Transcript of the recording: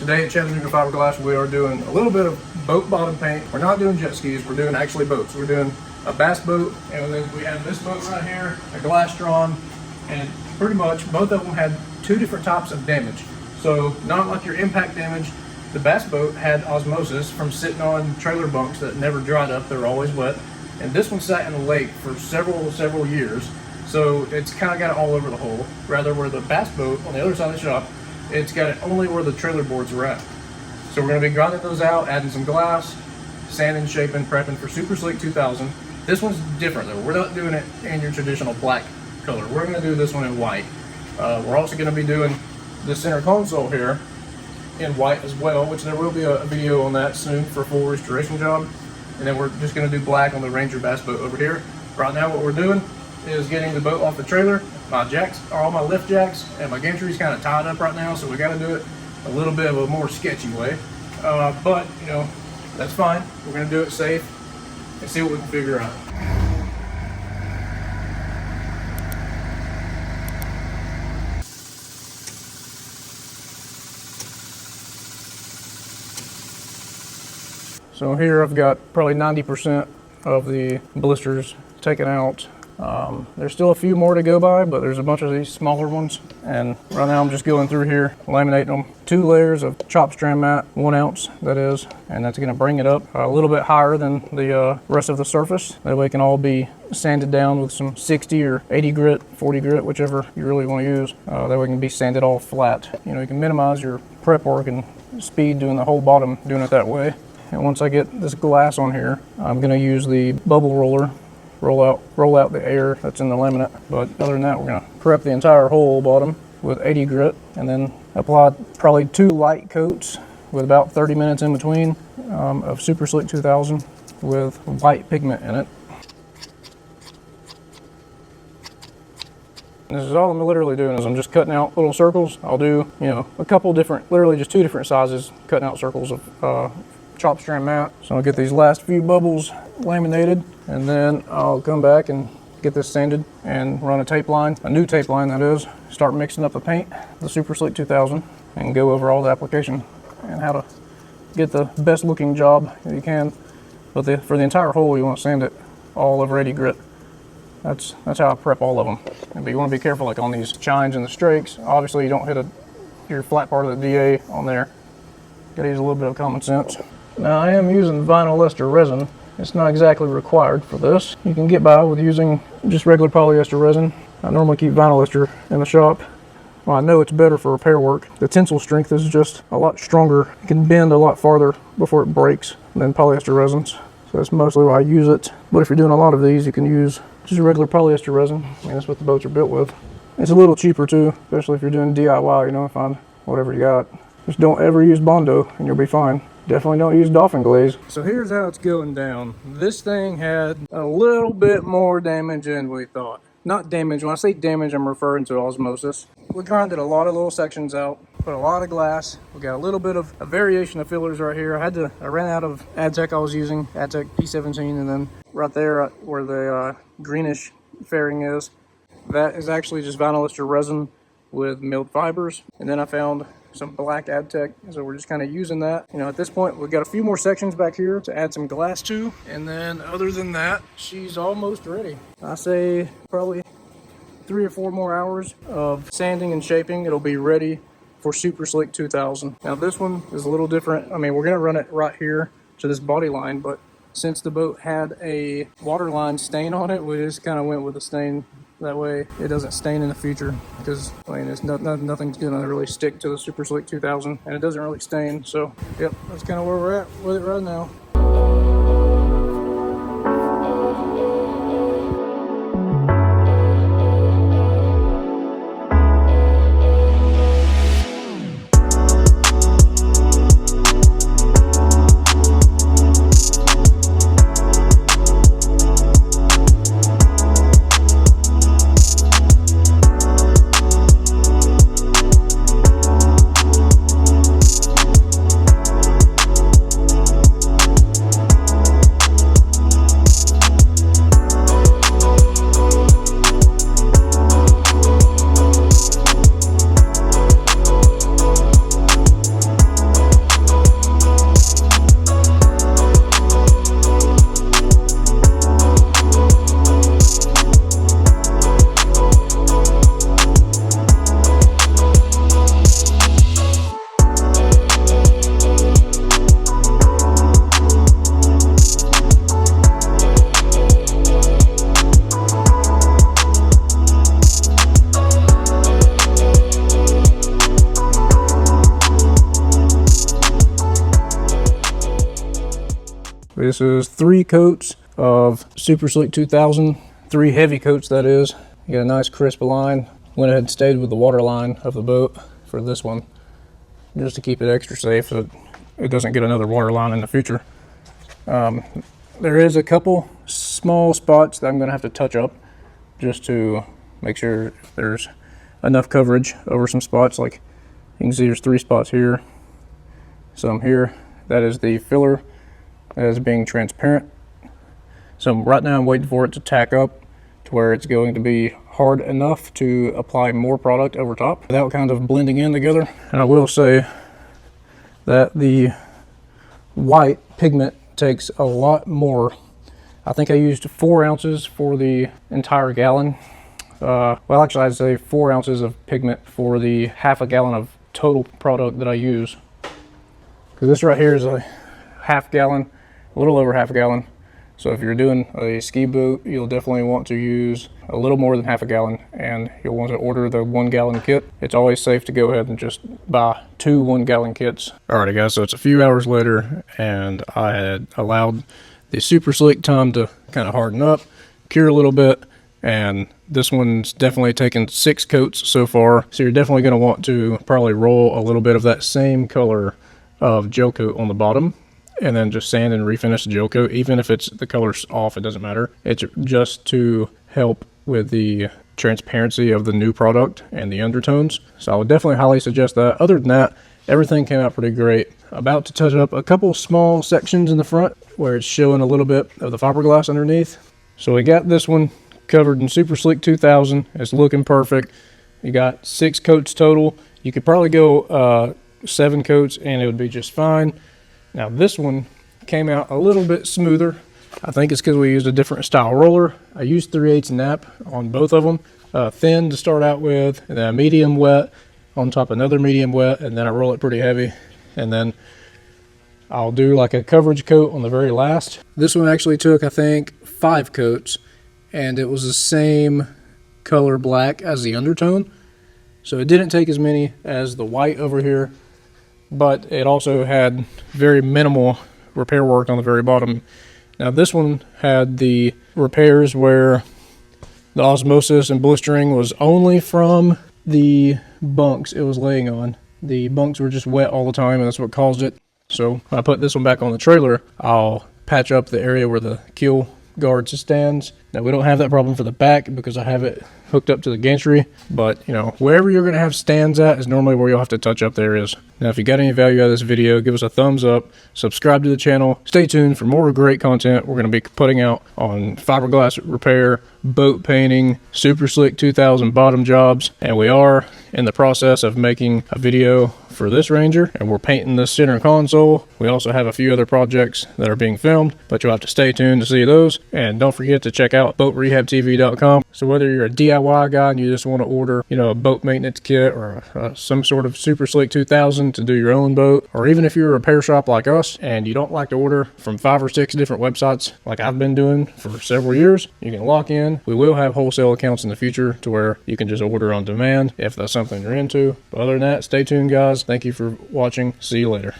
Today at Chattanooga Fiberglass, we are doing a little bit of boat bottom paint. We're not doing jet skis, we're doing actually boats. We're doing a bass boat, and then we have this boat right here, a glass drawn, and pretty much both of them had two different types of damage. So not like your impact damage. The bass boat had osmosis from sitting on trailer bunks that never dried up, they were always wet. And this one sat in the lake for several years. So it's kind of got it all over the hole. Rather where the bass boat on the other side of the shop, it's got it only where the trailer boards are at. So we're going to be grinding those out, adding some glass, sanding, shaping, prepping for Super Slick 2000. This one's different though. We're not doing it in your traditional black color. We're going to do this one in white. We're also going to be doing the center console here in white as well, which there will be a video on that soon for a full restoration job. And then we're just going to do black on the Ranger bass boat over here. Right now what we're doing is getting the boat off the trailer. My jacks are all my lift jacks, and my gantry's kind of tied up right now, so we got to do it a little bit of a more sketchy way. But you know, that's fine. We're going to do it safe and see what we can figure out. So here I've got probably 90% of the blisters taken out. There's still a few more to go by, but there's a bunch of these smaller ones. And right now I'm just going through here, laminating them. 2 layers of chop strand mat, 1 ounce that is, and that's gonna bring it up a little bit higher than the rest of the surface. That way it can all be sanded down with some 60 or 80 grit, 40 grit, whichever you really wanna use. That way it can be sanded all flat. You know, you can minimize your prep work and speed doing the whole bottom, doing it that way. And once I get this glass on here, I'm gonna use the bubble roller, roll out the air that's in the laminate. But other than that, we're gonna prep the entire whole bottom with 80 grit, and then apply probably 2 light coats with about 30 minutes in between of Super Slick 2000 with white pigment in it. This is all I'm literally doing is I'm just cutting out little circles. I'll do, you know, a couple different, literally just 2 different sizes, cutting out circles of chop strand mat. So I'll get these last few bubbles laminated, and then I'll come back and get this sanded and run a tape line, a new tape line that is, start mixing up the paint, the Super Slick 2000, and go over all the application and how to get the best looking job that you can. But for the entire hole, you want to sand it all over 80 grit. That's how I prep all of them. But you want to be careful, like on these chines and the strakes. Obviously you don't hit your flat part of the DA on there. Gotta use a little bit of common sense. Now I am using vinyl ester resin. It's not exactly required for this. You can get by with using just regular polyester resin. I normally keep vinyl ester in the shop. Well, I know it's better for repair work. The tensile strength is just a lot stronger. It can bend a lot farther before it breaks than polyester resins. So that's mostly why I use it. But if you're doing a lot of these, you can use just regular polyester resin. I mean, that's what the boats are built with. It's a little cheaper too, especially if you're doing DIY, you know, find whatever you got. Just don't ever use Bondo and you'll be fine. Definitely don't use dolphin glaze. So here's how it's going down. This thing had a little bit more damage than we thought. Not damage, when I say damage, I'm referring to osmosis. We grinded a lot of little sections out, put a lot of glass. We got a little bit of a variation of fillers right here. I ran out of Adtech I was using, Adtech P17, and then right there where the greenish fairing is, that is actually just vinyl ester resin with milled fibers. And then I found some black Adtech, so we're just kind of using that. You know, at this point we've got a few more sections back here to add some glass to, and then other than that, she's almost ready. I say probably 3 or 4 more hours of sanding and shaping, it'll be ready for Super Slick 2000. Now this one is a little different. I mean, we're gonna run it right here to this body line, but since the boat had a waterline stain on it, we just kind of went with the stain. That way it doesn't stain in the future, because I mean, nothing's gonna really stick to the Super Slick 2000, and it doesn't really stain. So yep, that's kind of where we're at with it right now. This is 3 coats of Super Slick 2000, 3 heavy coats that is. You got a nice crisp line. Went ahead and stayed with the water line of the boat for this one, just to keep it extra safe so it doesn't get another water line in the future. There is a couple small spots that I'm gonna have to touch up just to make sure there's enough coverage over some spots. Like you can see there's 3 spots here, some here. That is the filler that is being transparent. So right now I'm waiting for it to tack up to where it's going to be hard enough to apply more product over top without kind of blending in together. And I will say that the white pigment takes a lot more. I think I used 4 ounces for the entire gallon. Well, actually I'd say 4 ounces of pigment for the half a gallon of total product that I use. Because this right here is a half gallon, a little over half a gallon. So if you're doing a ski boat, you'll definitely want to use a little more than half a gallon, and you'll want to order the 1 gallon kit. It's always safe to go ahead and just buy 2 1-gallon kits. Alrighty guys, so it's a few hours later, and I had allowed the Super Slick time to kind of harden up, cure a little bit, and this one's definitely taken 6 coats so far. So you're definitely going to want to probably roll a little bit of that same color of Gelcoat on the bottom, and then just sand and refinish the Gelcoat. Even if it's the color's off, it doesn't matter. It's just to help with the transparency of the new product and the undertones. So I would definitely highly suggest that. Other than that, everything came out pretty great. About to touch up a couple small sections in the front where it's showing a little bit of the fiberglass underneath. So we got this one covered in Super Slick 2000. It's looking perfect. You got 6 coats total. You could probably go 7 coats and it would be just fine. Now this one came out a little bit smoother. I think it's because we used a different style roller. I used 3/8 nap on both of them. Thin to start out with, and then a medium wet on top, another medium wet, and then I roll it pretty heavy. And then I'll do like a coverage coat on the very last. This one actually took, I think, 5 coats, and it was the same color black as the undertone. So it didn't take as many as the white over here, but it also had very minimal repair work on the very bottom. Now this one had the repairs where the osmosis and blistering was only from the bunks it was laying on. The bunks were just wet all the time, and that's what caused it. So when I put this one back on the trailer, I'll patch up the area where the keel guards stands. Now we don't have that problem for the back because I have it hooked up to the gantry, but you know, wherever you're going to have stands at is normally where you'll have to touch up the areas. Now if you got any value out of this video, give us a thumbs up, subscribe to the channel, stay tuned for more great content we're going to be putting out on fiberglass repair, boat painting, Super Slick 2000 bottom jobs, and we are in the process of making a video for this Ranger, and we're painting the center console. We also have a few other projects that are being filmed, but you'll have to stay tuned to see those. And don't forget to check out boatrehabtv.com. So whether you're a DIY guy and you just want to order, you know, a boat maintenance kit or some sort of Super Slick 2000 to do your own boat, or even if you're a repair shop like us and you don't like to order from 5 or 6 different websites like I've been doing for several years, you can lock in. We will have wholesale accounts in the future to where you can just order on demand if that's something you're into. But other than that, stay tuned guys. Thank you for watching. See you later.